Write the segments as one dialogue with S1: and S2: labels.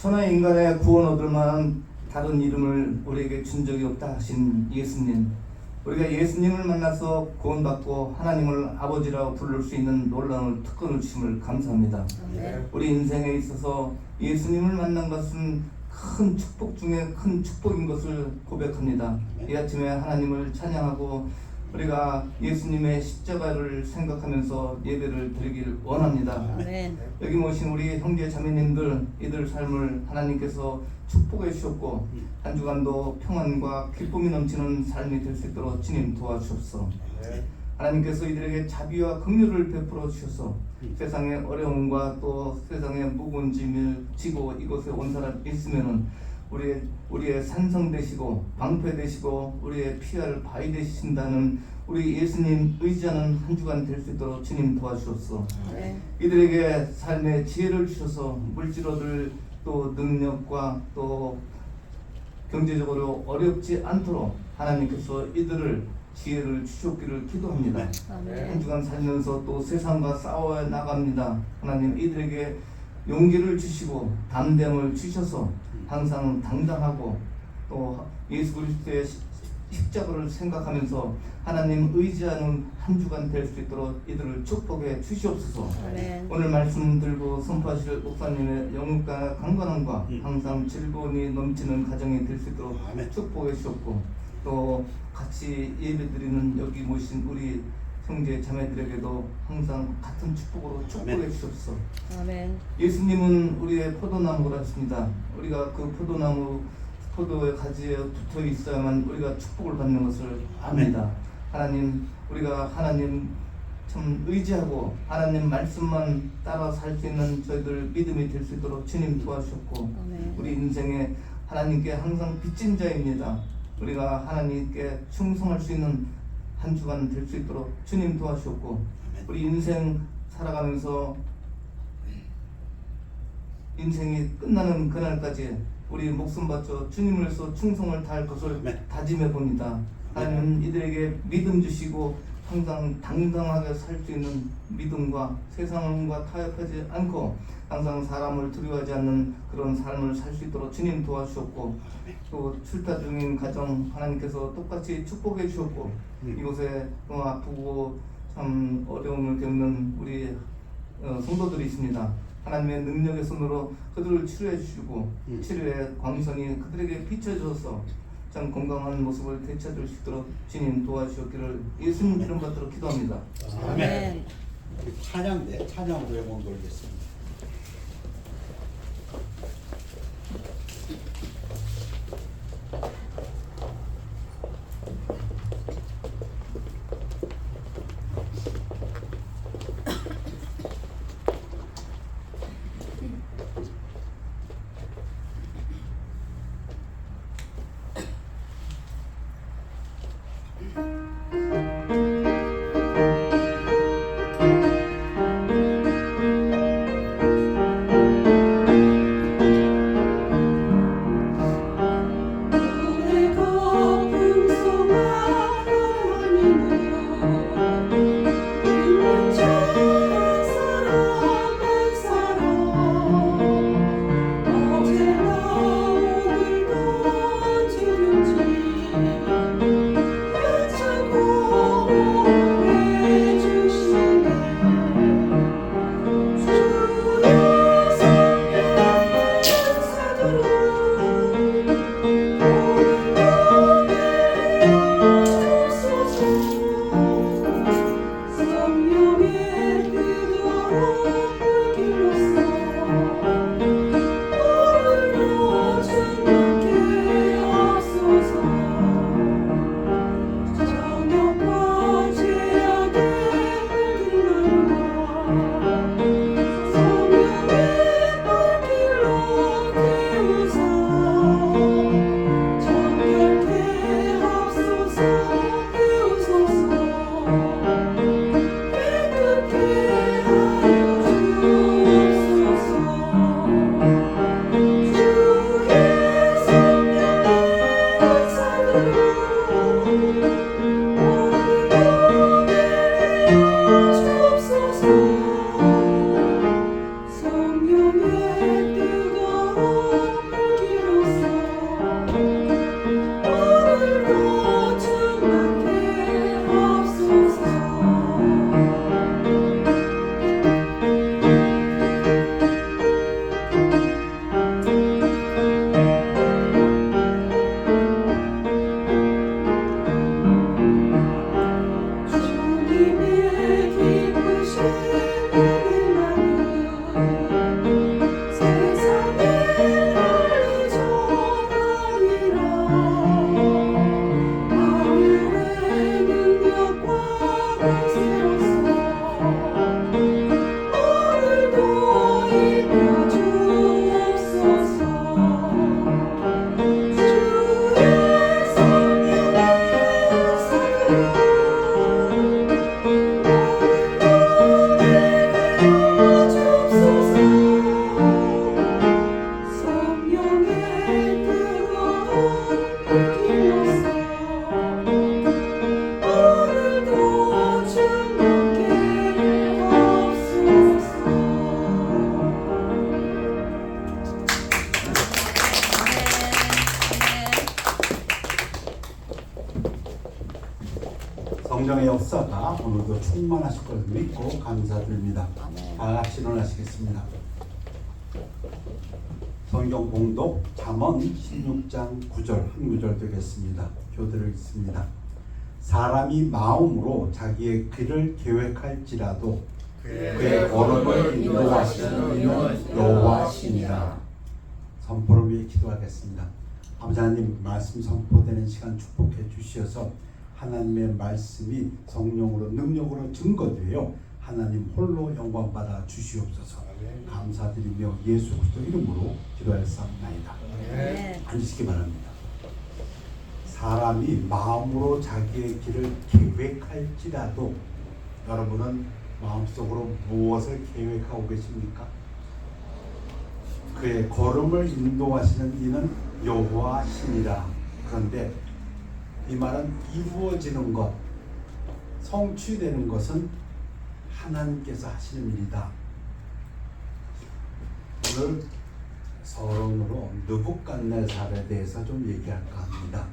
S1: 천하 인간의 구원 얻을 만한 다른 이름을 우리에게 준 적이 없다 하신 예수님. 우리가 예수님을 만나서 구원받고 하나님을 아버지라고 부를 수 있는 놀라운 특권을 주심을 감사합니다. 우리 인생에 있어서 예수님을 만난 것은 큰 축복 중에 큰 축복인 것을 고백합니다. 이 아침에 하나님을 찬양하고 우리가 예수님의 십자가를 생각하면서 예배를 드리길 원합니다. 여기 모신 우리 형제 자매님들, 이들 삶을 하나님께서 축복해 주셨고 한 주간도 평안과 기쁨이 넘치는 삶이 될 수 있도록 주님 도와주옵소서. 하나님께서 이들에게 자비와 긍휼을 베풀어 주셔서 세상의 어려움과 또 세상의 무거운 짐을 지고 이곳에 온 사람 있으면은 우리의 산성 되시고 방패 되시고 우리의 피할 바위 되신다는 우리 예수님 의지하는 한 주간 될 수 있도록 주님 도와주옵소서. 이들에게 삶의 지혜를 주셔서 물질 얻을 또 능력과 또 경제적으로 어렵지 않도록 하나님께서 이들을 지혜를 주셨기를 기도합니다. 한 주간 살면서 또 세상과 싸워 나갑니다. 하나님 이들에게 용기를 주시고 담대함을 주셔서 항상 당당하고 또 예수 그리스도의 십자가를 생각하면서 하나님 의지하는 한 주간 될 수 있도록 이들을 축복해 주시옵소서. 오늘 말씀 들고 선포하실 목사님의 영육과 강건함과 항상 즐거움이 넘치는 가정이 될 수 있도록 축복해 주셨고 또 같이 예배드리는 여기 모신 우리 형제 자매들에게도 항상 같은 축복으로 축복해 주옵소서. 예수님은 우리의 포도나무라 하십니다. 우리가 그 포도의 가지에 붙어 있어야만 우리가 축복을 받는 것을 압니다. 하나님, 우리가 하나님 참 의지하고 하나님 말씀만 따라 살 수 있는 저희들 믿음이 될 수 있도록 주님 도와주셨고 우리 인생에 하나님께 항상 빚진 자입니다. 우리가 하나님께 충성할 수 있는 한 주간 될 수 있도록 주님 도와주셨고 우리 인생 살아가면서 인생이 끝나는 그날까지 우리 목숨 바쳐 주님을 위해서 충성을 다할 것을 다짐해 봅니다. 하나님 이들에게 믿음 주시고 항상 당당하게 살 수 있는 믿음과 세상과 타협하지 않고 항상 사람을 두려워하지 않는 그런 삶을 살 수 있도록 주님 도와주셨고 또 출타 중인 가정 하나님께서 똑같이 축복해 주셨고 이곳에 아프고 참 어려움을 겪는 우리 성도들이 있습니다. 하나님의 능력의 손으로 그들을 치료해 주시고 치료의 광선이 그들에게 비춰져서 참 건강한 모습을 되찾을 수 있도록 주님 도와주셨기를 예수님 이름 받도록 기도합니다.
S2: 아멘. 찬양으로 영광 돌리겠습니다. 성령의 역사가 오늘도 충만하실 것을 믿고 감사드립니다. 다 같이 일어나시겠습니다. 성경 봉독 잠언 16장 9절 한 구절 되겠습니다. 교대를 읽습니다. 사람이 마음으로 자기의 길을 계획할지라도 그의 걸음을 인도하시는 이는 여호와시니라. 선포를 위해 기도하겠습니다. 아버지 하나님, 말씀 선포되는 시간 축복해 주시어서 하나님의 말씀이 성령으로 능력으로 증거되어 하나님 홀로 영광 받아 주시옵소서. 감사드리며 예수 그리스도 이름으로 기도하였사옵나이다. 앉으시기 바랍니다. 사람이 마음으로 자기의 길을 계획할지라도 여러분은 마음속으로 무엇을 계획하고 계십니까? 그의 걸음을 인도하시는 이는 여호와시니라. 그런데 이 말은 이루어지는 것, 성취되는 것은 하나님께서 하시는 일이다. 오늘 서론으로 느부갓네살에 대해서 좀 얘기할까 합니다.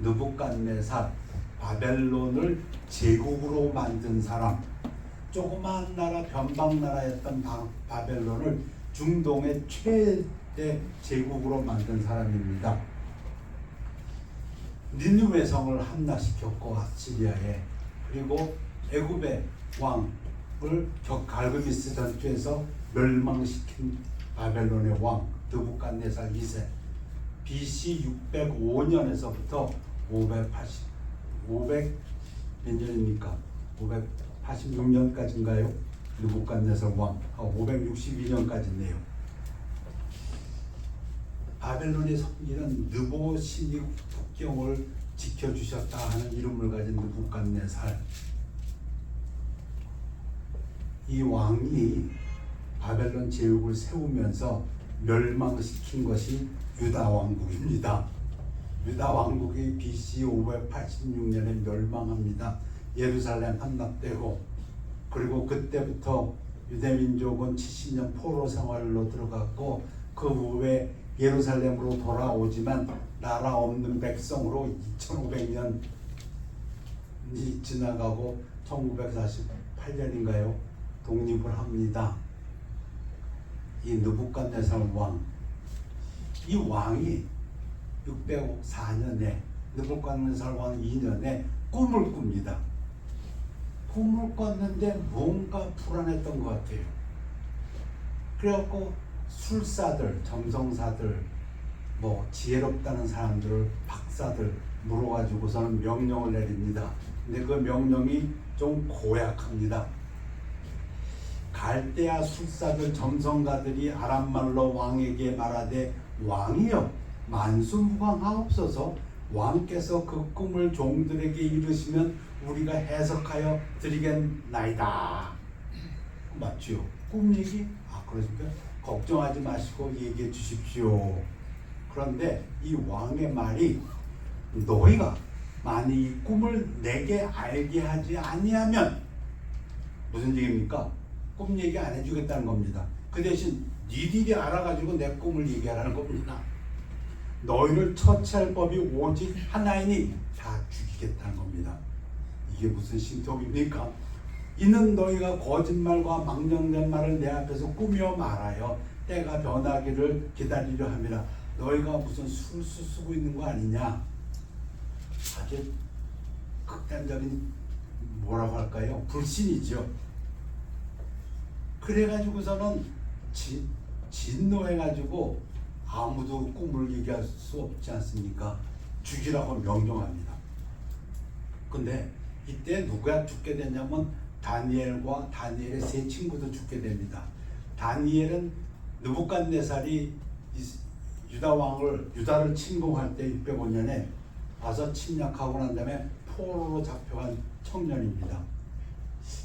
S2: 느부갓네살, 바벨론을 제국으로 만든 사람, 조그마한 나라, 변방나라였던 바벨론을 중동의 최대 제국으로 만든 사람입니다. 니느웨 성을 함락시켰고 아시리아에, 그리고 애굽의 왕을 갈그미스 전투에서 멸망시킨 바벨론의 왕 느부갓네살 2세, BC 605년에서부터 500몇 년입니까? 586년까지인가요? 느부갓네살 왕 562년까지네요. 바벨론의 성기는 느보신이 국경을 지켜주셨다 하는 이름을 가진 느부갓네살. 이 왕이 바벨론 제국을 세우면서 멸망시킨 것이 유다 왕국입니다. 유다 왕국이 BC 586년에 멸망합니다. 예루살렘 함락되고, 그리고 그때부터 유대민족은 70년 포로 생활로 들어갔고, 그 후에 예루살렘으로 돌아오지만 나라 없는 백성으로 2500년이 지나가고 1948년인가요? 독립을 합니다. 이 느부갓네살 왕, 이 왕이 604년에 느부갓네살 왕 2년에 꿈을 꿉니다. 꿈을 꿨는데 뭔가 불안했던 것 같아요. 그래갖고 술사들, 점성사들, 지혜롭다는 사람들을, 박사들 물어가지고서는 명령을 내립니다. 근데 그 명령이 좀 고약합니다. 갈대아 술사들, 점성가들이 아람말로 왕에게 말하되, 왕이여 만수무강하옵소서. 왕께서 그 꿈을 종들에게 이르시면 우리가 해석하여 드리겠나이다. 맞죠? 꿈 얘기? 그러니까 걱정하지 마시고 얘기해 주십시오. 그런데 이 왕의 말이, 너희가 만약 이 꿈을 내게 알게 하지 아니하면, 무슨 얘기입니까? 꿈 얘기 안 해주겠다는 겁니다. 그 대신 니들이 알아가지고 내 꿈을 얘기하라는 겁니다. 너희를 처치할 법이 오직 하나이니 다 죽이겠다는 겁니다. 이게 무슨 신통입니까? 이는 너희가 거짓말과 망령된 말을 내 앞에서 꾸며 말하여 때가 변하기를 기다리려 함이라. 너희가 무슨 술수 쓰고 있는 거 아니냐? 아주 극단적인, 뭐라고 할까요? 불신이죠. 그래가지고서는 진노해가지고 아무도 꿈을 얘기할 수 없지 않습니까? 죽이라고 명령합니다. 근데 이때 누가 죽게 되냐면 다니엘과 다니엘의 세 친구도 죽게 됩니다. 다니엘은 느부갓네살이 유다를 침공할 때 605년에 와서 침략하고 난 다음에 포로로 잡혀간 청년입니다.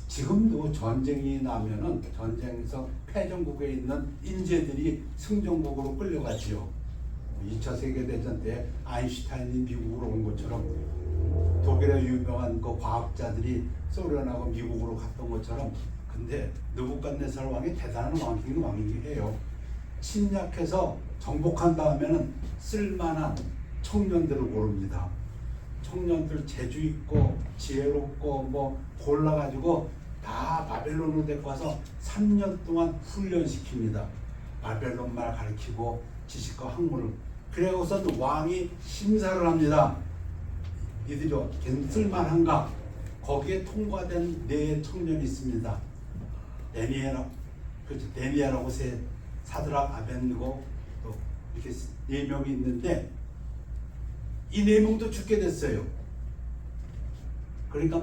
S2: 지금도 전쟁이 나면은 전쟁에서 패전국에 있는 인재들이 승전국으로 끌려가지요. 2차 세계대전 때 아인슈타인이 미국으로 온 것처럼, 독일의 유명한 그 과학자들이 소련하고 미국으로 갔던 것처럼. 근데 느부갓네살 왕이 대단한 왕이긴 해요. 침략해서 정복한 다음에는 쓸만한 청년들을 고릅니다. 청년들 재주 있고 지혜롭고 뭐 골라가지고 다 바벨론으로 데리고 와서 3년 동안 훈련시킵니다. 바벨론 말 가르치고 지식과 학문을. 그래고선 왕이 심사를 합니다. 이들이 쓸만한가? 거기에 통과된 네 청년이 있습니다. 데니엘하고 사드락, 아벤느고 또 이렇게 네 명이 있는데 이 네 명도 죽게 됐어요. 그러니까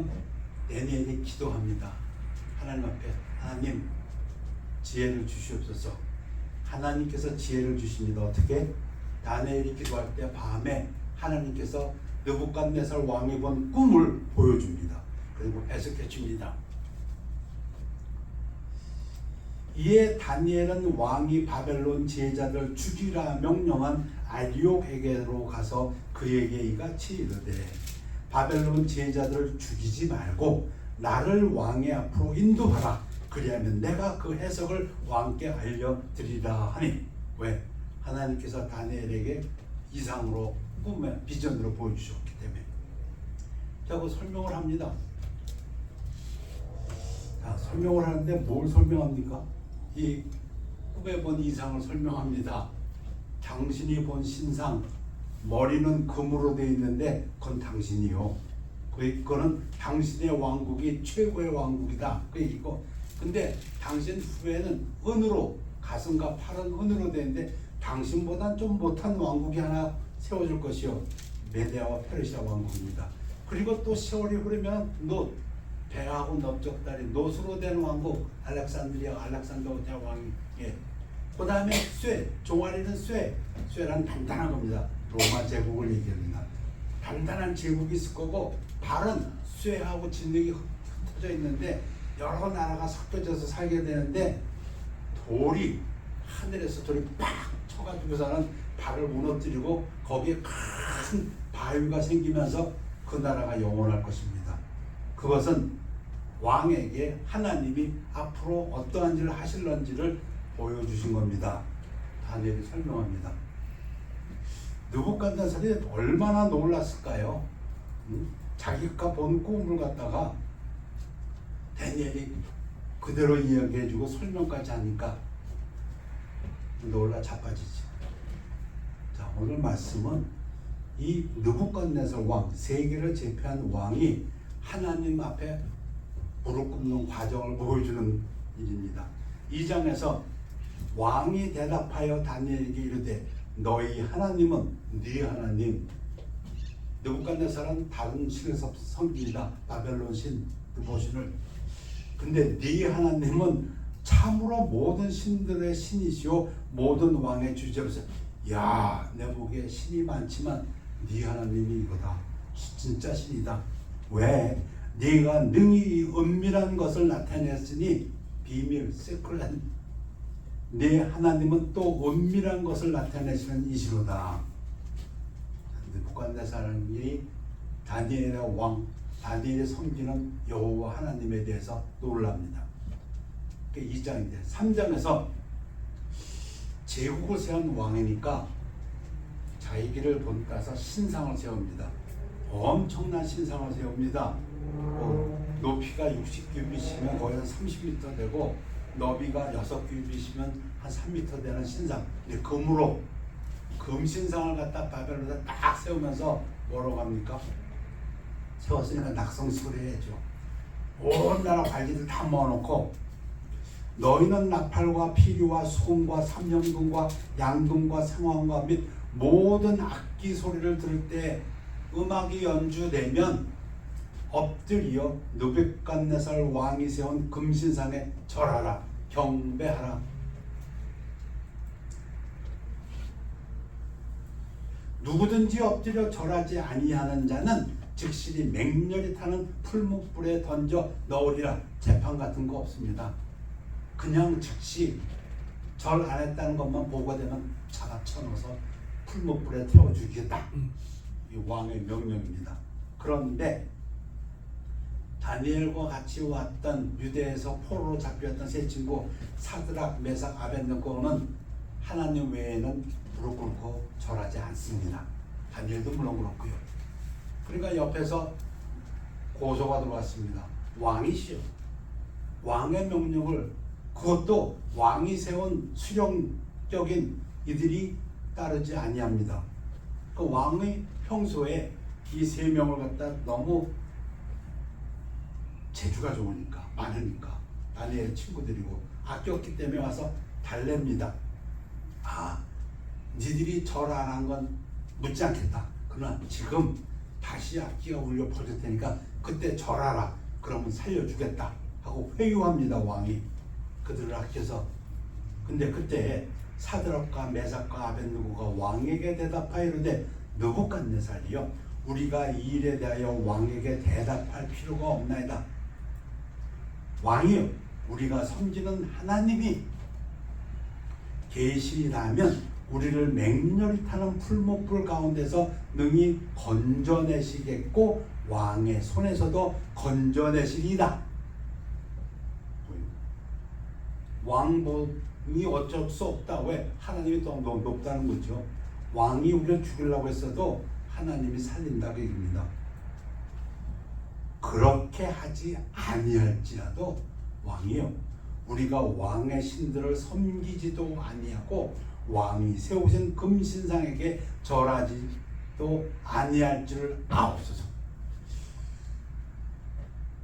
S2: 데니엘이 기도합니다. 하나님 앞에, 하나님 지혜를 주시옵소서. 하나님께서 지혜를 주십니다. 어떻게? 다니엘이 기도할 때 밤에 하나님께서 느부갓네살 왕이 본 꿈을 보여줍니다. 그리고 해석해 줍니다. 이에 다니엘은 왕이 바벨론 지혜자들 죽이라 명령한 아리옥에게로 가서 그에게 이같이 이르되 바벨론 지혜자들을 죽이지 말고 나를 왕의 앞으로 인도하라. 그리하면 내가 그 해석을 왕께 알려드리라 하니. 왜? 하나님께서 다니엘에게 이상으로 꿈에 비전으로 보여주셨기 때문에. 자, 그 설명을 합니다. 자, 설명을 하는데 뭘 설명합니까? 이 꿈에 본 이상을 설명합니다. 당신이 본 신상, 머리는 금으로 되어 있는데 그건 당신이요. 그거는 당신의 왕국이 최고의 왕국이다. 그 얘기고. 근데 당신 후에는 은으로, 가슴과 팔은 은으로 되어 있는데 당신보단 좀 못한 왕국이 하나 세워질 것이요. 메데아와 페르시아 왕국입니다. 그리고 또 세월이 흐르면 배하고 넓적다리 노수로 된 왕국 알렉산더 대왕의. 그 다음에 종아리는 쇠란 단단한 겁니다. 로마 제국을 얘기합니다. 단단한 제국이 있을 거고 발은 쇠하고 진흙이 흩어져 있는데 여러 나라가 섞여져서 살게 되는데 하늘에서 돌이 팍 쳐가지고서는 발을 무너뜨리고 거기에 큰 바위가 생기면서 그 나라가 영원할 것입니다. 그것은 왕에게 하나님이 앞으로 어떠한 일을 하실런지를 보여주신 겁니다. 다니엘이 설명합니다. 느부갓네살이 얼마나 놀랐을까요? 자기가 본 꿈을 갖다가 다니엘이 그대로 이야기해주고 설명까지 하니까 놀라 자빠지지. 자, 오늘 말씀은 이 느부갓네살 왕, 세계를 제패한 왕이 하나님 앞에 무릎 꿇는 과정을 보여주는 일입니다. 2장에서 왕이 대답하여 다니엘에게 이르되 너희 하나님은 네 하나님. 느부갓네살은 다른 신을 섬깁니다. 바벨론 신 느보신을. 근데 네 하나님은 참으로 모든 신들의 신이시오 모든 왕의 주제로서. 야, 내 보기에 신이 많지만 네 하나님이 이거다. 진짜 신이다. 왜? 네가 능히 은밀한 것을 나타냈으니 비밀, 세크렛. 네 하나님은 또 은밀한 것을 나타내시는 이시로다. 느부갓네살이 다니엘의 왕, 다니엘이 섬기는 여호와 하나님에 대해서 놀랍니다. 2장인데 3장에서 제국을 세운 왕이니까 자기 길을 본따서 신상을 세웁니다. 엄청난 신상을 세웁니다. 높이가 60규빗이면 거의 한 30m 되고 너비가 6규빗이면 한 3m 되는 신상. 금으로 금신상을 갖다 바벨론에 딱 세우면서 뭐라고 합니까? 세웠으니까 낙성식을 해야죠. 온 나라 관리들 다 모아놓고 너희는 나팔과 피리와 수금과 삼령금과 양금과 상황과 및 모든 악기 소리를 들을 때 음악이 연주되면 엎드려 느부갓네살 왕이 세운 금신상에 절하라, 경배하라. 누구든지 엎드려 절하지 아니하는 자는 즉시 맹렬히 타는 풀무불에 던져 넣으리라. 재판 같은 거 없습니다. 그냥 즉시 절 안 했다는 것만 보고되면 잡아쳐넣어서 풀무불에 태워 죽이겠다. 이 왕의 명령입니다. 그런데 다니엘과 같이 왔던 유대에서 포로로 잡혔던 세 친구 사드락, 메삭, 아벳느고는 하나님 외에는 무릎 꿇고 절하지 않습니다. 다니엘도 물론 그렇고요. 그러니까 옆에서 고소가 들어왔습니다. 왕이시여, 왕의 명령을, 그것도 왕이 세운 수령적인 이들이 따르지 아니합니다. 그 왕의 평소에 이 세 명을 갖다 너무 재주가 좋으니까, 많으니까 다니엘 친구들이고 아꼈기 때문에 와서 달랩니다. 아, 니들이 절 안 한 건 묻지 않겠다. 그러나 지금 다시 악기가 울려 퍼질 테니까 그때 절하라. 그러면 살려주겠다 하고 회유합니다. 왕이 그들을 아껴서. 근데 그때 사드락과 메삭과 아벳느고가 왕에게 대답하이르되 느부갓네살이여, 우리가 이 일에 대하여 왕에게 대답할 필요가 없나이다. 왕이여, 우리가 섬기는 하나님이 계시다면 우리를 맹렬히 타는 풀목불 가운데서 능히 건져내시겠고 왕의 손에서도 건져내시리이다. 왕이 어쩔 수 없다. 왜? 하나님이 더 높다는 거죠. 왕이 우리를 죽이려고 했어도 하나님이 살린다 그 얘기입니다. 그렇게 하지 아니할지라도 왕이요, 우리가 왕의 신들을 섬기지도 아니하고 왕이 세우신 금신상에게 절하지도 아니할 줄 아옵소서.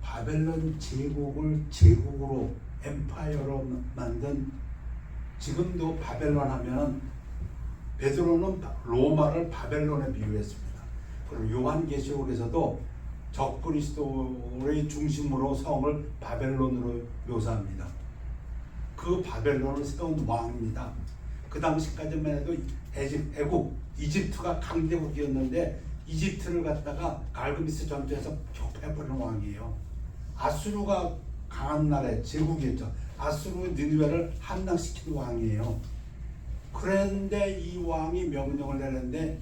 S2: 바벨론 제국을 제국으로 엠파이어로 만든, 지금도 바벨론 하면은 베드로는 로마를 바벨론에 비유했습니다. 그리고 요한계시록에서도 적그리스도의 중심으로 성을 바벨론으로 묘사합니다. 그 바벨론을 세운 왕입니다. 그 당시까지만 해도 애국, 이집트가 강대국이었는데 이집트를 갖다가 갈그미스 전투에서 격파해버리는 왕이에요. 아수르가 강한 나라의 제국이었죠. 아수르 니느웨를 함락시키는 왕이에요. 그런데 이 왕이 명령을 내렸는데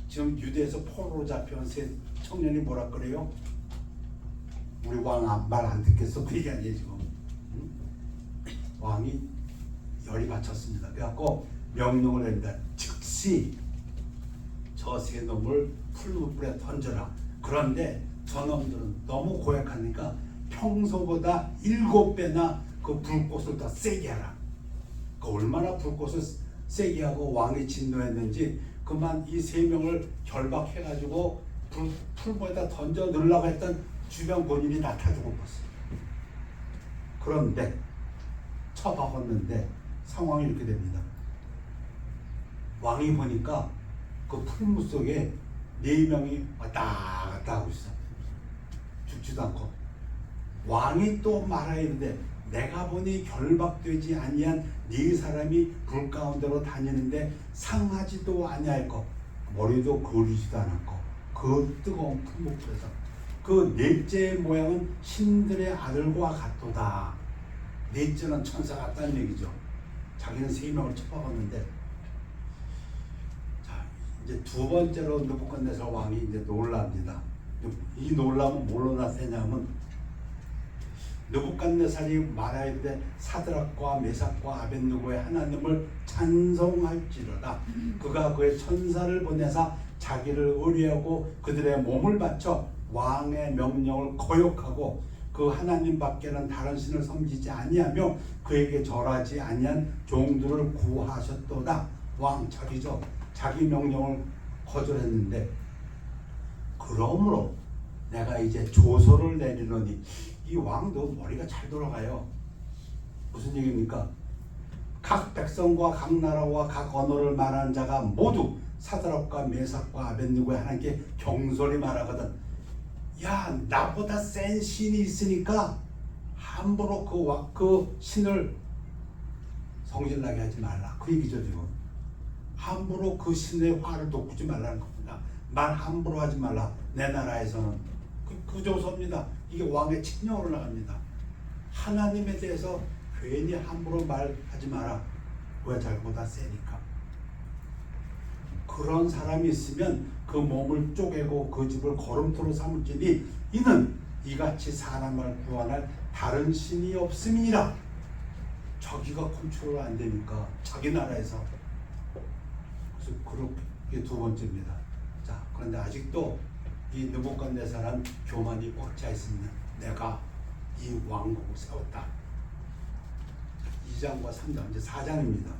S2: 지금 유대에서 포로로 잡혀온 세 청년이 뭐라 그래요? 우리 왕 말 안 듣겠어 그 얘기 아니에요 지금. 왕이 열이 받쳤습니다. 그래갖고 명령을 내린다. 즉시 저 세 놈을 풀무불에 던져라. 그런데 저놈들은 너무 고약하니까 평소보다 7배나 그 불꽃을 더 세게 하라. 그 얼마나 불꽃을 세게 하고 왕이 진노했는지 그만 이 세 명을 결박해가지고 풀무에다 던져 넣으려고 했던 주변 본인이 다 타 죽어버렸어요. 그런데 쳐박았는데 상황이 이렇게 됩니다. 왕이 보니까 그 풀무 속에 4명이 왔다 갔다 하고 있어. 죽지도 않고. 왕이 또 말하이르되 내가 보니 결박되지 아니한 4사람이 불 가운데로 다니는데 상하지도 아니할 것, 머리도 그리지도 않았고 그 뜨거운 풀무불에서 그 넷째의 모양은 신들의 아들과 같도다. 넷째는 천사 같다는 얘기죠. 자기는 3명을 쳐박았는데, 자 이제 두 번째로 느부갓네살 왕이 이제 놀랍니다. 이 놀라면 뭘로 나타내냐면 느부갓네살이 말하이르되 사드락과 메삭과 아벳느고의 하나님을 찬송할지로다. 그가 그의 천사를 보내사 자기를 의뢰하고 그들의 몸을 바쳐 왕의 명령을 거역하고 그 하나님 밖에는 다른 신을 섬기지 아니하며 그에게 절하지 아니한 종들을 구하셨도다. 왕 자기죠. 자기 명령을 거절했는데, 그러므로 내가 이제 조서를 내리노니, 이 왕도 머리가 잘 돌아가요. 무슨 얘기입니까? 각 백성과 각 나라와 각 언어를 말하는 자가 모두 사드락과 메삭과 아벳느고의 하나님께 경솔히 말하거든. 야, 나보다 센 신이 있으니까 함부로 그 신을 성질나게 하지 말라. 그 얘기죠 지금. 함부로 그 신의 화를 돋구지 말라는 겁니다. 말 함부로 하지 말라. 내 나라에서는 그 조서입니다. 이게 왕의 칙령으로 나갑니다. 하나님에 대해서 괜히 함부로 말하지 마라. 왜? 자기보다 세니까. 그런 사람이 있으면 그 몸을 쪼개고 그 집을 거름토로 삼을지니 이는 이같이 사람을 구원할 다른 신이 없음이니라. 자기가 컨트롤 안 되니까 자기 나라에서. 그래서 그렇게 두 번째입니다. 자, 그런데 아직도 이 느부갓네살은 교만이 꽉 차 있습니다. 내가 이 왕국을 세웠다. 2장과 3장, 이제 4장입니다.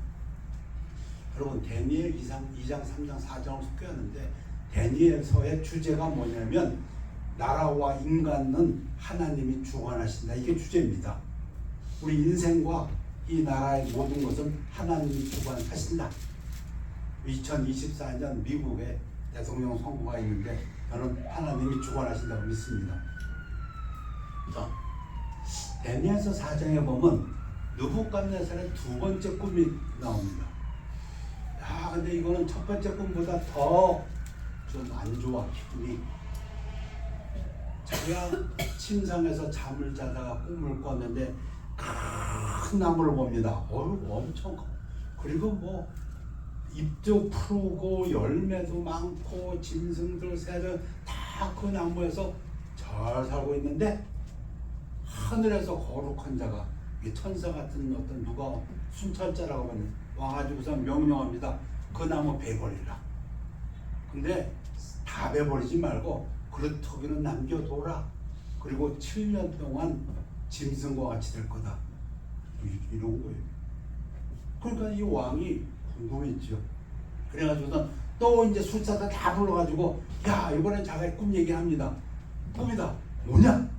S2: 여러분 다니엘 2장, 3장, 4장을 속였는데 다니엘서의 주제가 뭐냐면 나라와 인간은 하나님이 주관하신다. 이게 주제입니다. 우리 인생과 이 나라의 모든 것은 하나님이 주관하신다. 2024년 미국에 대통령 선거가 있는데 저는 하나님이 주관하신다고 믿습니다. 자, 다니엘서 4장에 보면 느부갓네살의 두 번째 꿈이 나옵니다. 야, 근데 이거는 첫 번째 꿈보다 더 좀 안 좋아, 기분이. 자기가 침상에서 잠을 자다가 꿈을 꿨는데 큰 나무를 봅니다. 엄청 커. 그리고 뭐 잎도 푸르고 열매도 많고 짐승들 새들 다 그 나무에서 잘 살고 있는데 하늘에서 거룩한 자가 이 천사 같은 어떤 누가 순찰자라고 하면 와가지고서 명령합니다. 그 나무 베버리라. 근데 다 베버리지 말고 그루터기는 남겨둬라. 그리고 7년 동안 짐승과 같이 될 거다. 이런 거예요. 그러니까 이 왕이 궁금했죠. 그래가지고는 또 이제 술사들 다 불러가지고 야, 이번엔 자기의 꿈 얘기합니다. 꿈이다. 뭐냐?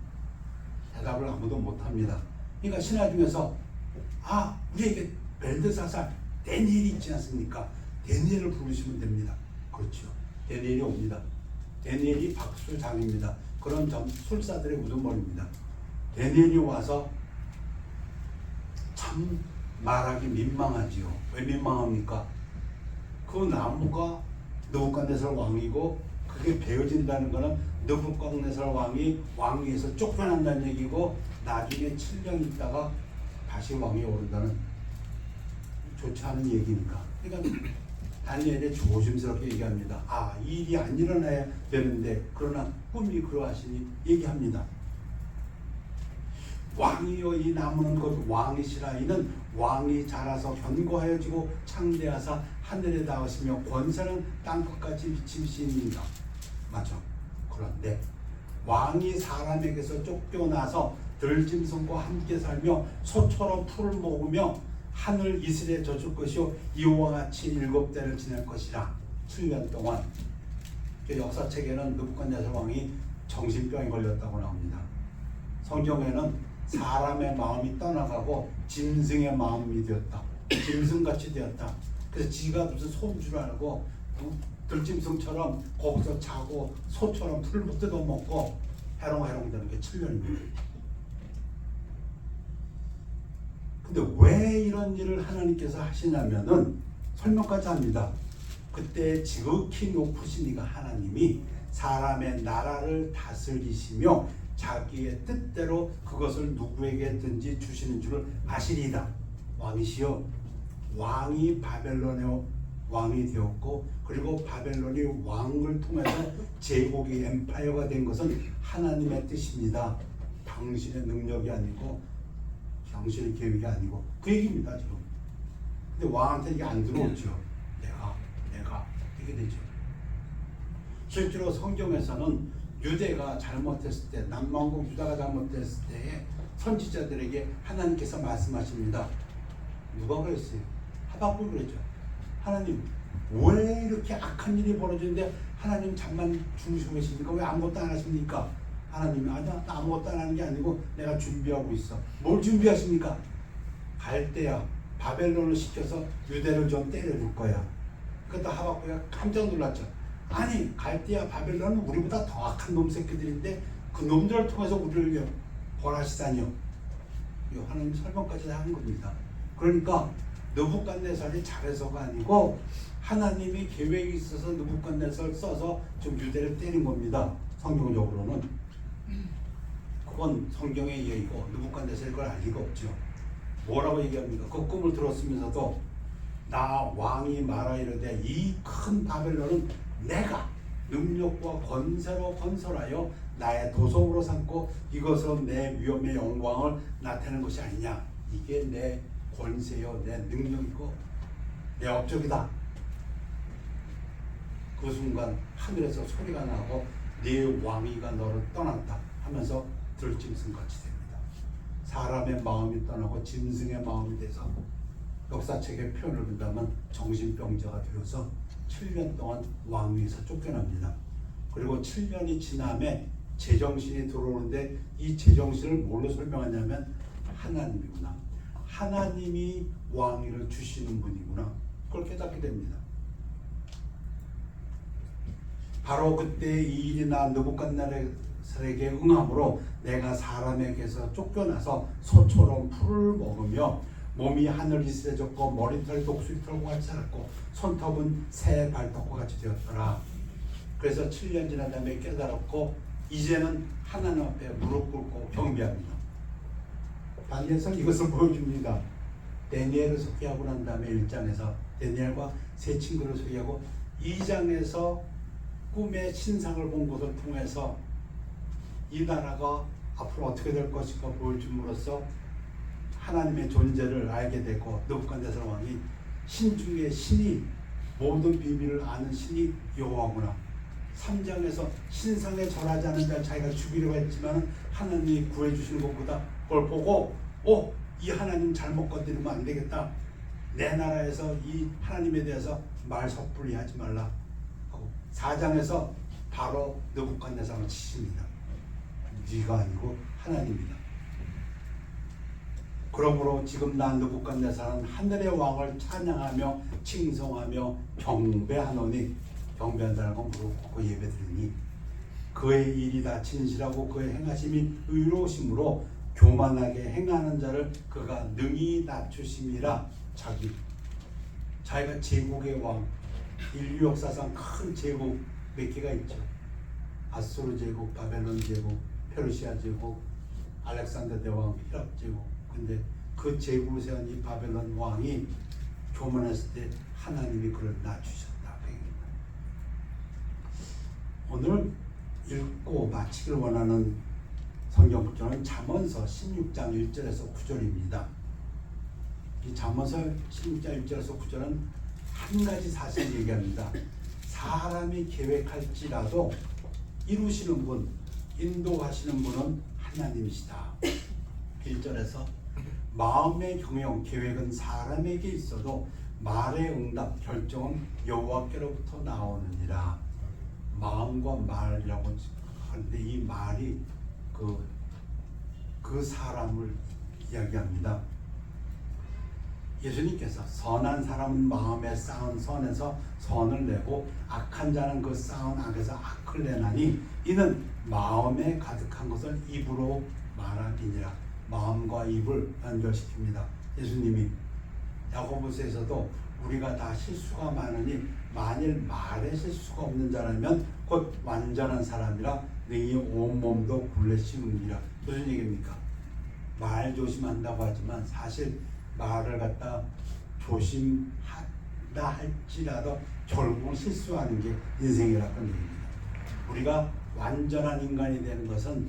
S2: 대답을 아무도 못합니다. 그러니까 신하 중에서 우리에게 벨드사살 다니엘이 있지 않습니까? 다니엘을 부르시면 됩니다. 그렇죠. 다니엘이 옵니다. 다니엘이 박술장입니다. 그런 술사들의 우두머리입니다. 다니엘이 와서 참 말하기 민망하지요. 왜 민망합니까? 그 나무가 느부갓네살 왕이고 그게 베어진다는 것은 느부갓네살 왕이 왕위에서 쫓겨난다는 얘기고 나중에 7년 있다가 다시 왕위에 오른다는 좋지 않은 얘기니까. 그러니까 다니엘이 조심스럽게 얘기합니다. 이 일이 안 일어나야 되는데 그러나 꿈이 그러하시니 얘기합니다. 왕이여 이 나무는 곧 왕이시라. 이는 왕이 자라서 견고하여지고 창대하사 하늘에 닿으시며 권세는 땅끝까지 미치시니이다. 맞죠? 그런데 왕이 사람에게서 쫓겨나서 들짐승과 함께 살며 소처럼 풀을 먹으며 하늘 이슬에 젖을 것이요 이와 같이 7대를 지낼 것이라. 7년 동안 역사책에는 느부갓네살 왕이 정신병에 걸렸다고 나옵니다. 성경에는 사람의 마음이 떠나가고 짐승의 마음이 되었다. 짐승같이 되었다. 그래서 지가 무슨 소인 줄 알고 들짐승처럼 거기서 자고 소처럼 풀도 뜯어먹고 해롱해롱 되는 게 7년입니다. 근데 왜 이런 일을 하나님께서 하시냐면은 설명까지 합니다. 그때 지극히 높으신 이가 하나님이 사람의 나라를 다스리시며 자기의 뜻대로 그것을 누구에게든지 주시는 줄을 아시리이다. 왕이시여, 왕이 바벨론의 왕이 되었고 그리고 바벨론이 왕을 통해서 제국이 엠파이어가 된 것은 하나님의 뜻입니다. 당신의 능력이 아니고 당신의 계획이 아니고 그 얘기입니다 지금. 근데 왕한테 이게 안 들어오죠. 내가 이게 되죠. 실제로 성경에서는 유대가 잘못했을 때, 남왕국 유다가 잘못했을 때에 선지자들에게 하나님께서 말씀하십니다. 누가 그랬어요? 하박국이 그랬죠. 하나님, 왜 이렇게 악한 일이 벌어지는데 하나님 잠만 주무시고 계십니까? 왜 아무것도 안 하십니까? 하나님이 나 아무것도 안 하는 게 아니고 내가 준비하고 있어. 뭘 준비하십니까? 갈대야 바벨론을 시켜서 유대를 좀 때려줄 거야. 그것도 하박국이 깜짝 놀랐죠. 아니, 갈대야 바벨론은 우리보다 더 악한 놈 새끼들인데 그 놈들을 통해서 우리를 벌하시다니요. 하나님 설명까지 한 겁니다. 그러니까 느부갓네살이 잘해서가 아니고 하나님이 계획이 있어서 느부갓네살을 써서 좀 유대를 때린 겁니다. 성경적으로는. 그건 성경의 얘기고 느부갓네살이 그걸 알 리가 없죠. 뭐라고 얘기합니까? 그 꿈을 들었으면서도 나 왕이 말하 이르되 이 큰 바벨론은 내가 능력과 권세로 건설하여 나의 도성으로 삼고 이것으로 내 위엄의 영광을 나타내는 것이 아니냐. 이게 내 권세요, 내 능력이고 내 업적이다. 그 순간 하늘에서 소리가 나고 네 왕위가 너를 떠났다 하면서 들짐승같이 됩니다. 사람의 마음이 떠나고 짐승의 마음이 돼서 역사책에 표현을 한다면 정신병자가 되어서 7년 동안 왕위에서 쫓겨납니다. 그리고 7년이 지남에 제정신이 들어오는데 이 제정신을 뭘로 설명하냐면 하나님이구나. 하나님이 왕위를 주시는 분이구나. 그걸 깨닫게 됩니다. 바로 그때 이 일이 나 느부갓네살에게 응함으로 내가 사람에게서 쫓겨나서 소처럼 풀을 먹으며 몸이 하늘이 세졌고 머리털 독수리털과 같이 자랐고 손톱은 새 발톱과 같이 되었더라. 그래서 7년 지난 다음에 깨달았고 이제는 하나님 앞에 무릎 꿇고 경배합니다. 다니엘서 이것을 보여줍니다. 다니엘을 소개하고 난 다음에 1장에서 다니엘과 세 친구를 소개하고 2장에서 꿈의 신상을 본 것을 통해서 이 나라가 앞으로 어떻게 될 것인가 보여줌으로써 하나님의 존재를 알게 되고 느부갓네살 왕이 신 중에 신이 모든 비밀을 아는 신이 여호와구나. 3장에서 신상에 절하지 않은 자를 자기가 죽이려고 했지만 하나님이 구해주시는 것보다 그걸 보고 이 하나님 잘못 건드리면 안 되겠다. 내 나라에서 이 하나님에 대해서 말 섣불리 하지 말라 하고 4장에서 바로 느부갓네살을 치십니다. 네가 아니고 하나님이다. 그러므로 지금 난 느부갓네살은 하늘의 왕을 찬양하며 칭송하며 경배하노니, 경배한다는 건 무릎 꿇고 예배드리니 그의 일이 다 진실하고 그의 행하심이 의로우심으로 교만하게 행하는 자를 그가 능히 낮추심이라. 자기가 제국의 왕, 인류 역사상 큰 제국 몇 개가 있죠. 아수르 제국, 바벨론 제국, 페르시아 제국, 알렉산더 대왕, 히랍 제국. 근데 그 제국을 세운 이 바벨론 왕이 교만했을 때 하나님이 그를 낮추셨다. 오늘 읽고 마치길 원하는 성경 구절은 잠언서 16장 1절에서 9절입니다. 이 잠언서 16장 1절에서 9절은 한 가지 사실을 얘기합니다. 사람이 계획할지라도 이루시는 분, 인도하시는 분은 하나님이시다. 1절에서 마음의 경영, 계획은 사람에게 있어도 말의 응답, 결정은 여호와께로부터 나오느니라. 마음과 말이라고 하는데 이 말이 그 사람을 이야기합니다. 예수님께서 선한 사람은 마음에 쌓은 선에서 선을 내고 악한 자는 그 쌓은 악에서 악을 내나니 이는 마음에 가득한 것을 입으로 말함이니라. 마음과 입을 연결시킵니다. 예수님이 야고보서에서도 우리가 다 실수가 많으니 만일 말에 실수가 없는 자라면 곧 완전한 사람이라 능히 온몸도 굴레 씌우니라. 무슨 얘기입니까? 말 조심한다고 하지만 사실 말을 갖다 조심한다 할지라도 결국은 실수하는 게 인생이라는 얘기입니다. 우리가 완전한 인간이 되는 것은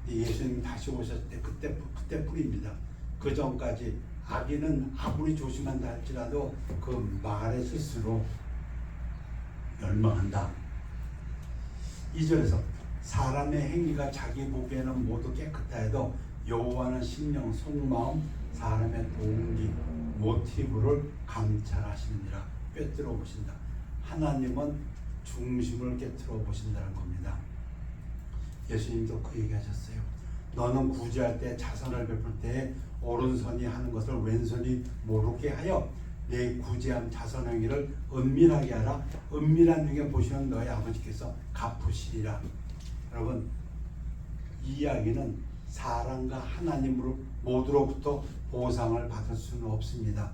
S2: 예수님 다시 오셨을 때 그때뿐입니다. 그 전까지 악인은 아무리 조심한다 할지라도 그 말의 실수로 멸망한다. 2절에서 사람의 행위가 자기 보기에는 모두 깨끗하 해도 여호와는 심령, 속마음, 사람의 동기, 모티브를 감찰하시느니라. 꿰뚫어 보신다. 하나님은 중심을 깨뜨려 보신다는 겁니다. 예수님도 그 얘기하셨어요. 너는 구제할 때 자선을 베풀 때 오른손이 하는 것을 왼손이 모르게 하여 내 구제한 자선 행위를 은밀하게 하라. 은밀한 중에 보시는 너희 아버지께서 갚으시리라. 여러분, 이 이야기는 사람과 하나님으로 모두로부터 보상을 받을 수는 없습니다.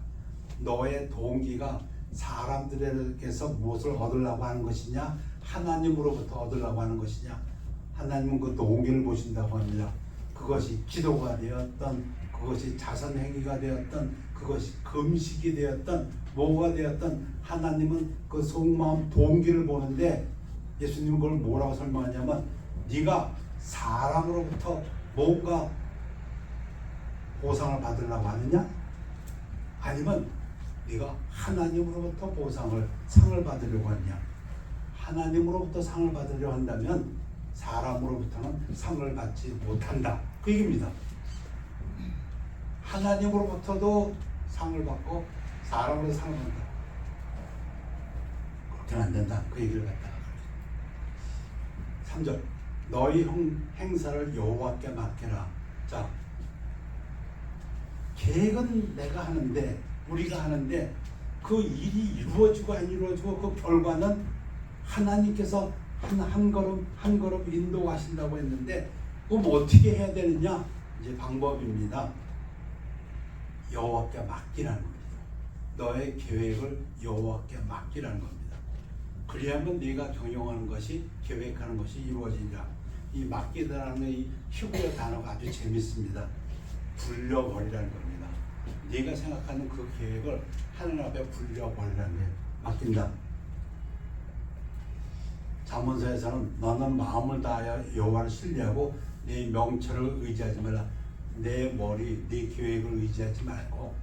S2: 너의 동기가 사람들에게서 무엇을 얻으려고 하는 것이냐, 하나님으로부터 얻으려고 하는 것이냐. 하나님은 그 동기를 보신다고 합니다. 그것이 기도가 되었던, 그것이 자선행위가 되었던, 그것이 금식이 되었던, 뭐가 되었던, 하나님은 그 속마음 동기를 보는데 예수님은 그걸 뭐라고 설명하냐면 네가 사람으로부터 뭔가 보상을 받으려고 하느냐, 아니면 네가 하나님으로부터 상을 받으려고 하느냐. 하나님으로부터 상을 받으려고 한다면 사람으로부터는 상을 받지 못한다. 그 얘기입니다. 하나님으로부터도 상을 받고 사람으로 상을 받는다. 그렇게는 안 된다. 그 얘기를 갖다가 3절 너희 행사를 여호와께 맡겨라. 자, 계획은 내가 하는데 우리가 하는데 그 일이 이루어지고 안 이루어지고 그 결과는 하나님께서 한 걸음 한 걸음 인도하신다고 했는데 그럼 어떻게 해야 되느냐? 이제 방법입니다. 여호와께 맡기라는 겁니다. 너의 계획을 여호와께 맡기라는 겁니다. 그리하면 네가 경영하는 것이 계획하는 것이 이루어지리라. 이 맡기다라는 이 히브리어 단어가 아주 재밌습니다. 불려버리라는 겁니다. 네가 생각하는 그 계획을 하나님 앞에 불려버리라는 게 맡긴다. 잠언서에서는 너는 마음을 다하여 여호와를 신뢰하고 네 명철을 의지하지 말라. 내 머리, 네 계획을 의지하지 말고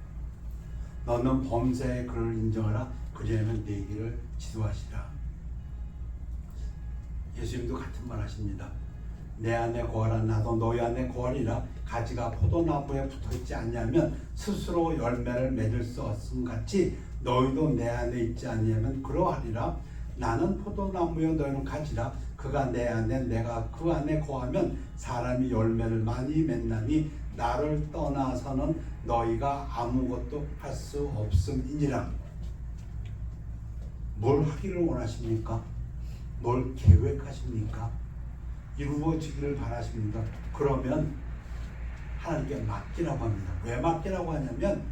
S2: 너는 범사의 그를 인정하라. 그리하면 네 길을 지도하시라. 예수님도 같은 말 하십니다. 내 안에 거하라. 나도 너희 안에 거하리라. 가지가 포도나무에 붙어있지 않냐면 스스로 열매를 맺을 수 없음 같이 너희도 내 안에 있지 않냐면 그러하리라. 나는 포도나무여 너희는 가지라. 그가 내 안에 내가 그 안에 거하면 사람이 열매를 많이 맺나니 나를 떠나서는 너희가 아무것도 할 수 없음이니라. 뭘 하기를 원하십니까? 뭘 계획하십니까? 이루어지기를 바라십니까? 그러면 하나님께 맡기라고 합니다. 왜 맡기라고 하냐면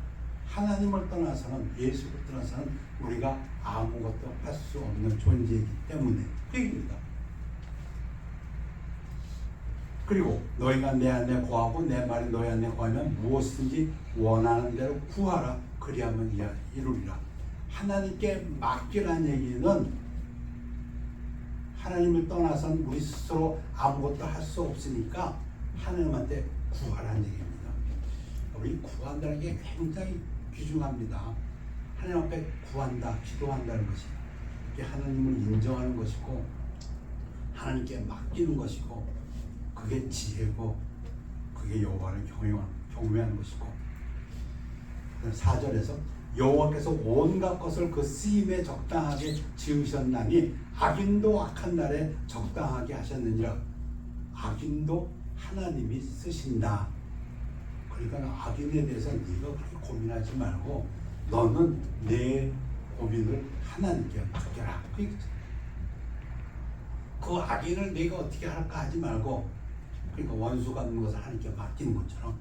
S2: 하나님을 떠나서는 예수를 떠나서는 우리가 아무것도 할 수 없는 존재이기 때문에 그 얘기입니다. 그리고 너희가 내 안에 거하고 내 말이 너희 안에 거하면 무엇이든지 원하는 대로 구하라. 그리하면 이루리라. 하나님께 맡기라는 얘기는 하나님을 떠나서는 우리 스스로 아무것도 할 수 없으니까 하나님한테 구하라는 얘기입니다. 우리 구한다는 게 굉장히 귀중합니다. 하나님 앞에 구한다, 기도한다는 것이 이게 하나님을 인정하는 것이고 하나님께 맡기는 것이고 그게 지혜고 그게 여호와를 경외하는 것이고 4절에서 여호와께서 온갖 것을 그 쓰임에 적당하게 지으셨나니 악인도 악한 날에 적당하게 하셨느니라. 악인도 하나님이 쓰신다. 그러니까 악인에 대해서 네가 그렇게 고민하지 말고 너는 내 고민을 하나님께 맡겨라. 그 악인을 네가 어떻게 할까 하지 말고 그러니까 원수가 있는 것을 하나님께 맡기는 것처럼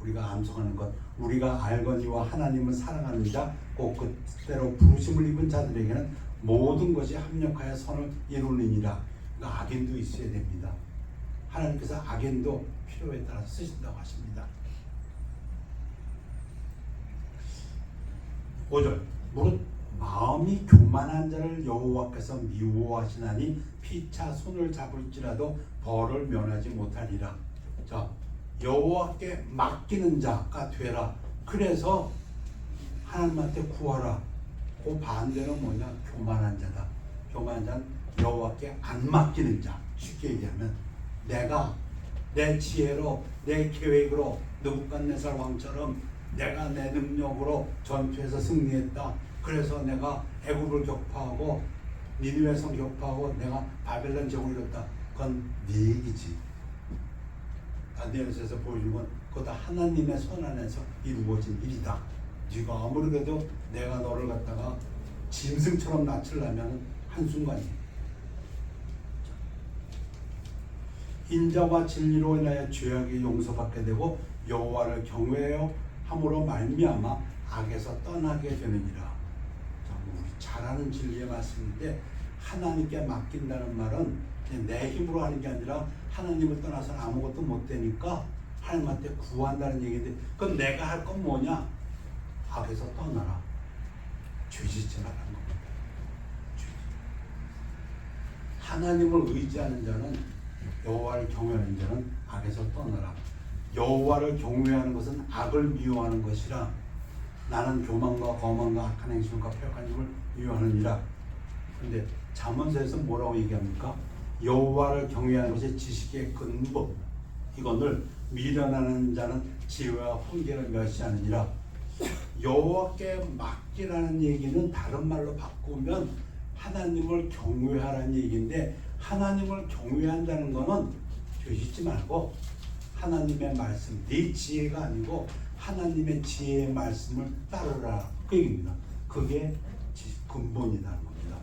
S2: 우리가 암송하는 것 우리가 알거니와 하나님을 사랑하는 자 곧 그때로 부르심을 입은 자들에게는 모든 것이 합력하여 선을 이루느니라. 그러니까 악인도 있어야 됩니다. 하나님께서 악인도 필요에 따라 쓰신다고 하십니다. 5절 무릇 마음이 교만한 자를 여호와께서 미워하시나니 피차 손을 잡을지라도 벌을 면하지 못하리라. 자, 여호와께 맡기는 자가 되라. 그래서 하나님한테 구하라. 그 반대는 뭐냐? 교만한 자다. 교만한 자는 여호와께 안 맡기는 자. 쉽게 얘기하면 내가 내 지혜로 내 계획으로 느부갓네살 왕처럼 내가 내 능력으로 전투에서 승리했다. 그래서 내가 애굽을 격파하고 니느웨 성 격파하고 내가 바벨론 제국을 이뤘다. 그건 네 얘기지. 다니엘서에서 보여준 건 그거 다 하나님의 손 안에서 이루어진 일이다. 네가 아무리 그래도 내가 너를 갖다가 짐승처럼 낯으려면 한순간이야. 인자와 진리로 인하여 죄악이 용서받게 되고 여호와를 경외하여 함으로 말미암아 악에서 떠나게 되느니라. 우리 잘 아는 진리의 말씀인데 하나님께 맡긴다는 말은 내 힘으로 하는 게 아니라 하나님을 떠나서는 아무것도 못 되니까 하나님한테 구한다는 얘기인데 그럼 내가 할 건 뭐냐? 악에서 떠나라. 죄짓지 말라는 겁니다. 하나님을 의지하는 자는 여호와를 경외하는 자는 악에서 떠나라. 여호와를 경외하는 것은 악을 미워하는 것이라. 나는 교만과 거만과 악한 행실과 폐역한 힘을 미워하느니라. 근데 잠언서에서 뭐라고 얘기합니까? 여호와를 경외하는 것이 지식의 근본. 이거를 미련하는 자는 지혜와 훈계를 멸시하느니라. 여호와께 맡기라는 얘기는 다른 말로 바꾸면 하나님을 경외하라는 얘기인데, 하나님을 경외한다는 거는 뒤집지 말고 하나님의 말씀, 네 지혜가 아니고 하나님의 지혜의 말씀을 따르라, 그 얘기입니다. 그게 근본이라는 겁니다.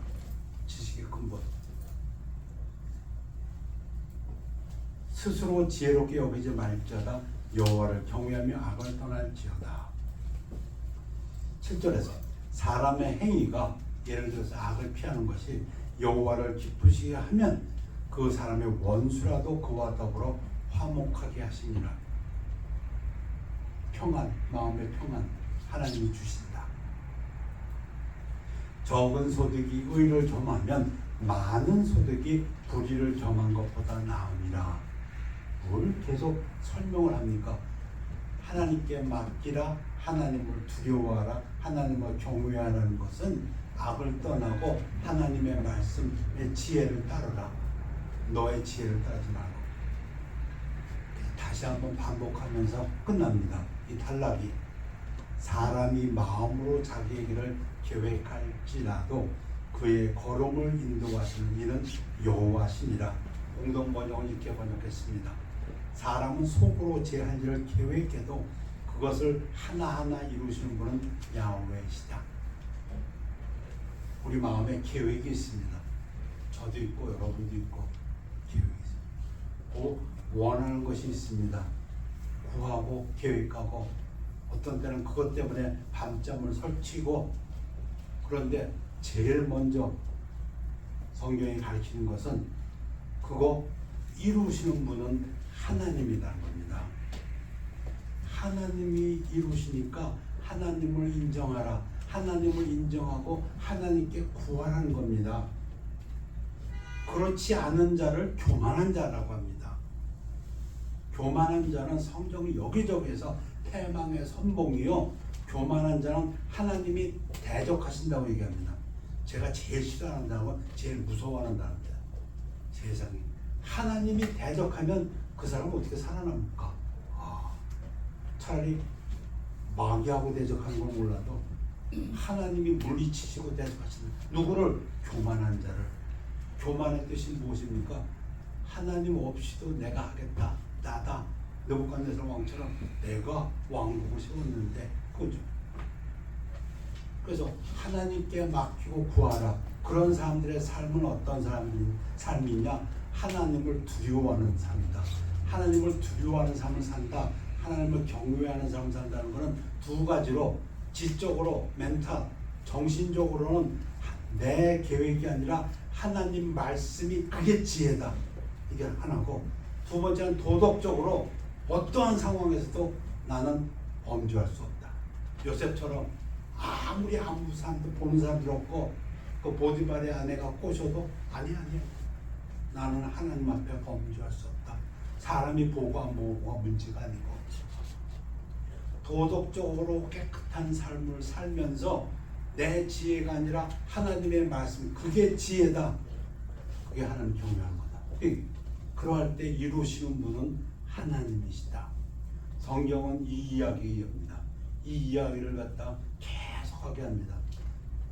S2: 지식의 근본. 스스로 지혜롭게 여기지 말지어다. 여호와를 경외하며 악을 떠날지어다. 7절에서 사람의 행위가, 예를 들어서 악을 피하는 것이 여호와를 기쁘시게 하면 그 사람의 원수라도 그와 더불어 화목하게 하시니라. 평안, 마음의 평안 하나님이 주신다. 적은 소득이 의를 겸하면 많은 소득이 불의를 겸한 것보다 나으니라. 뭘 계속 설명을 합니까? 하나님께 맡기라, 하나님을 두려워하라, 하나님을 경외하라는 것은 악을 떠나고 하나님의 말씀의 지혜를 따르라. 너의 지혜를 따르지 말고. 다시 한번 반복하면서 끝납니다. 이 단락이. 사람이 마음으로 자기의 길을 계획할지라도 그의 걸음을 인도하시는 이는 여호와시니라. 공동 번역은 이렇게 번역했습니다. 사람은 속으로 제 할 일을 계획해도 그것을 하나하나 이루시는 분은 야훼이시다. 우리 마음에 계획이 있습니다. 저도 있고 여러분도 있고 계획이 있습니다. 원하는 것이 있습니다. 구하고 계획하고 어떤 때는 그것 때문에 밤잠을 설치고, 그런데 제일 먼저 성경이 가르치는 것은 그거 이루시는 분은 하나님이라는 겁니다. 하나님이 이루시니까 하나님을 인정하라. 하나님을 인정하고 하나님께 구하라는 겁니다. 그렇지 않은 자를 교만한 자라고 합니다. 교만한 자는 성경이 여기저기에서 패망의 선봉이요, 교만한 자는 하나님이 대적하신다고 얘기합니다. 제가 제일 싫어하는 단어는 제일 무서워하는 단어입니다. 세상에 하나님이 대적하면 그 사람은 어떻게 살아납니까? 차라리 마귀하고 대적하는 걸 몰라도 하나님이 물리치시고 대적하시는 누구를? 교만한 자를. 교만의 뜻이 무엇입니까? 하나님 없이도 내가 하겠다, 나다. 느부갓네살 왕처럼 내가 왕국을 세웠는데, 그죠? 그래서 하나님께 맡기고 구하라. 그런 사람들의 삶은 어떤 삶이냐? 하나님을 두려워하는 삶이다. 하나님을 두려워하는 삶을 산다. 하나님을 경외하는 삶을 산다는 것은 두 가지로, 지적으로, 멘탈, 정신적으로는 내 계획이 아니라 하나님 말씀이 그게 지혜다. 이게 하나고, 두 번째는 도덕적으로 어떠한 상황에서도 나는 범죄할 수 없다. 요셉처럼 아무리 아무 사람도 보는 사람들 없고 그 보디발의 아내가 꼬셔도 아니야. 나는 하나님 앞에 범죄할 수 없다. 사람이 보고 안 보고가 문제가 아니고 도덕적으로 깨끗한 삶을 살면서 내 지혜가 아니라 하나님의 말씀, 그게 지혜다. 그게 하나님 경외하는 거다. 그러할 때 이루시는 분은 하나님이시다. 성경은 이 이야기입니다. 이 이야기를 갖다 계속하게 합니다.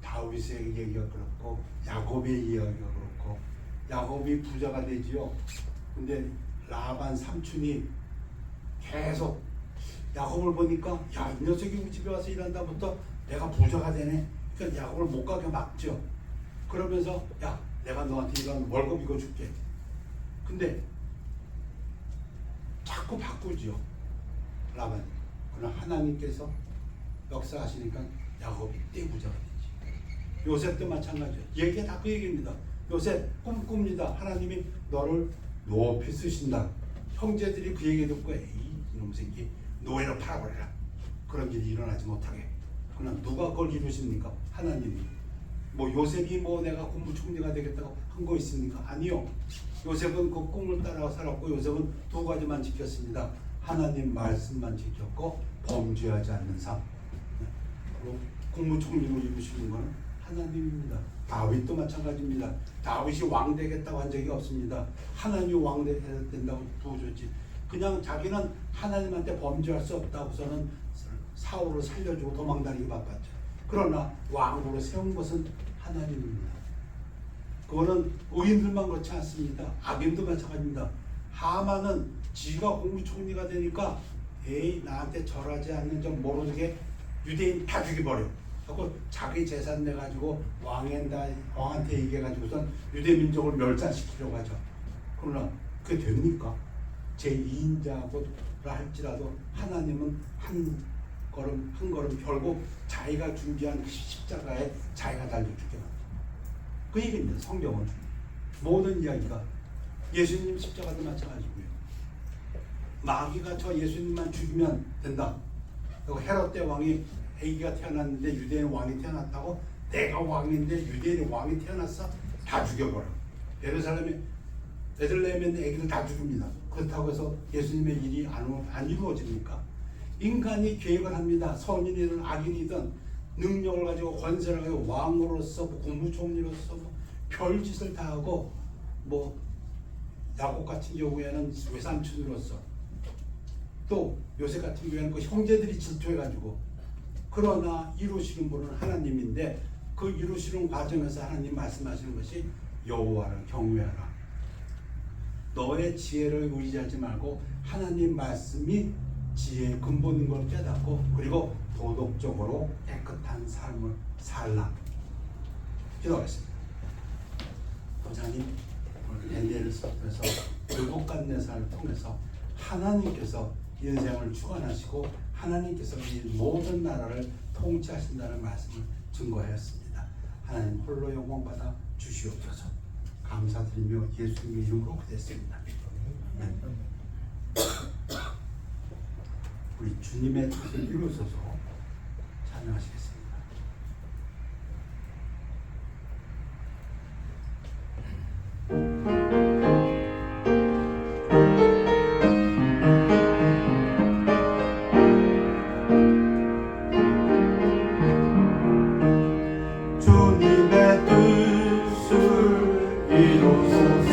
S2: 다윗의 얘기가 그렇고 야곱의 이야기가 그렇고, 야곱이 부자가 되지요. 근데 라반 삼촌이 계속 야곱을 보니까, 야, 이 녀석이 우리 집에 와서 일한다부터 내가 부자가 되네. 그러니까 야곱을 못 가게 막죠. 그러면서, 야, 내가 너한테 이런 월급 이거 줄게. 근데 자꾸 바꾸죠, 라반이. 그러나 하나님께서 역사하시니까 야곱이 떼부자가 되지. 요셉도 마찬가지예요. 얘기가 다 그 얘기입니다. 요셉 꿈꿉니다. 하나님이 너를 높이 쓰신다. 형제들이 그 얘기 듣고, 에이, 이놈 새끼 노예로 팔아버려라. 그런 일이 일어나지 못하게. 그러나 누가 그걸 이루십니까? 하나님이. 뭐 요셉이 뭐 내가 국무총리가 되겠다고 한 거 있습니까? 아니요. 요셉은 그 꿈을 따라 살았고, 요셉은 두 가지만 지켰습니다. 하나님 말씀만 지켰고 범죄하지 않는 삶. 그리고 국무총리로 이루시는 것은 하나님입니다. 다윗도 마찬가지입니다. 다윗이 왕 되겠다고 한 적이 없습니다. 하나님이 왕 된다고 부어줬지. 그냥 자기는 하나님한테 범죄할 수 없다고서는 사울을 살려주고 도망다니기 바빴죠. 그러나 왕으로 세운 것은 하나님입니다. 그거는 의인들만 그렇지 않습니다. 악인도 마찬가지입니다. 하만은 지가 국무총리가 되니까 에이 나한테 절하지 않는 점 모르게 유대인 다 죽여버려. 하고 자기 재산 내가지고 왕한테 얘기해가지고선 유대 민족을 멸살시키려고 하죠. 그러나 그게 됩니까? 제2인자라고 할지라도 하나님은 한 걸음 결국 자기가 준비한 그 십자가에 자기가 달려 죽여놨다. 그 얘기입니다. 성경은 모든 이야기가 예수님 십자가도 마찬가지고요. 마귀가 저 예수님만 죽이면 된다. 그리고 헤롯 때 왕이 아기가 태어났는데 유대인 왕이 태어났다고 내가 왕인데 유대인 왕이 태어났어? 다 죽여버려. 베들레헴에 있는 아기들 다 죽입니다. 그렇다고 해서 예수님의 일이 안 이루어집니까? 인간이 계획을 합니다. 선인이든 악인이든 능력을 가지고 권세를 가지고 왕으로서 국무총리로서 별짓을 다 하고 야곱 같은 경우에는 외삼촌으로서 또 요셉 같은 경우에는 그 형제들이 질투해가지고 그러나 이루시는 분은 하나님인데 그 이루시는 과정에서 하나님 말씀하시는 것이 여호와를 경외하라. 너의 지혜를 의지하지 말고 하나님 말씀이 지혜의 근본인 걸 깨닫고 그리고 도덕적으로 깨끗한 삶을 살라. 기도하겠습니다. 하나님 엘리야를 통해서 불복간내사를 통해서 하나님께서 인생을 주관하시고 하나님께서 이 모든 나라를 통치하신다는 말씀을 증거하였습니다. 하나님 홀로 영광받아 주시옵소서. 감사드리며 예수님의 이름으로 기도했습니다. 우리 주님의 뜻을 이루소서 찬양하시겠습니다.
S3: 주님의 뜻을 이루소서.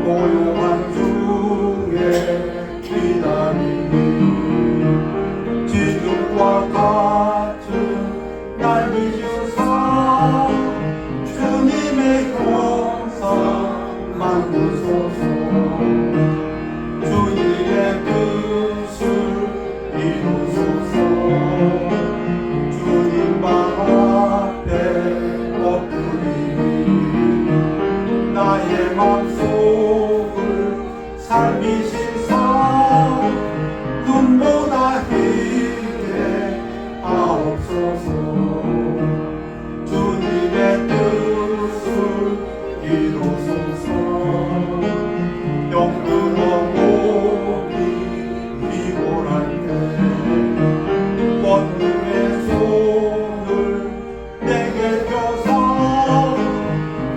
S3: 고요한 중에 기다리니 지금과 같은 날 비추사 주님의 형상 만드소서. 주님의 뜻을 이루소서. 주님 방 앞에 엎드리니 나의 맘속을 살피시사 눈보다 희게 하옵소서. 주님의 뜻을 이루소서. 병들어 몸이 피곤할 때 권능의 손을 내게 펴서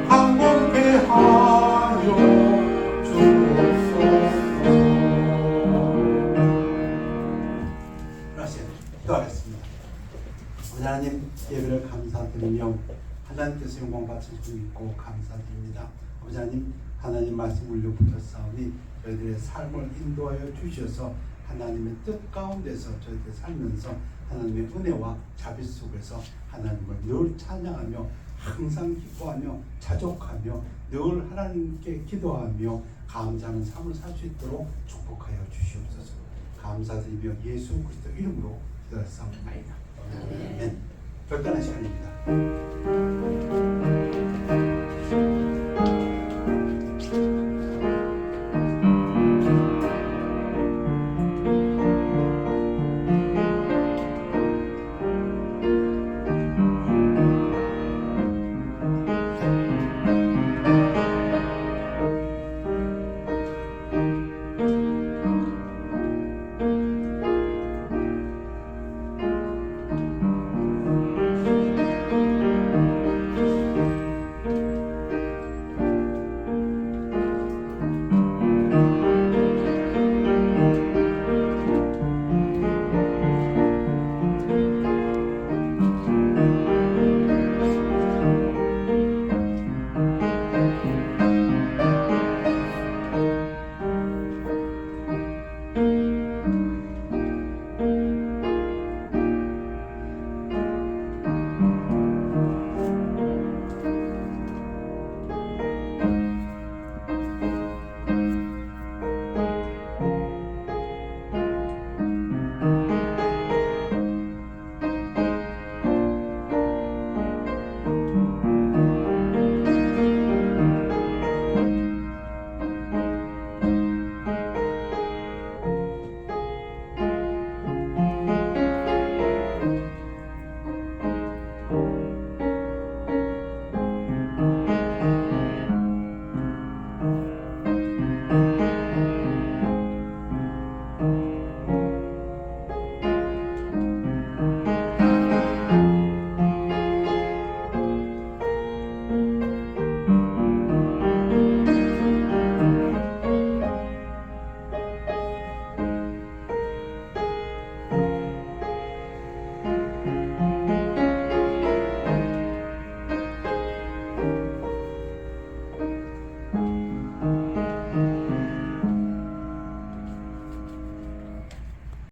S3: 강건케 하여 주옵소서.
S2: 기도하겠습니다. 하나님 예배를 감사드리며 하나님께서 영광 받으실 줄 믿고 감사드립니다. 하나님 하나님 말씀 울려붙었사오니 저희들의 삶을 인도하여 주셔서 하나님의 뜻 가운데서 저희들 살면서 하나님의 은혜와 자비 속에서 하나님을 늘 찬양하며 항상 기뻐하며 자족하며 늘 하나님께 기도하며 감사하는 삶을 살 수 있도록 축복하여 주시옵소서. 감사드리며 예수 그리스도 이름으로 기도했사옵나이다. 아멘. 결단의 시간입니다.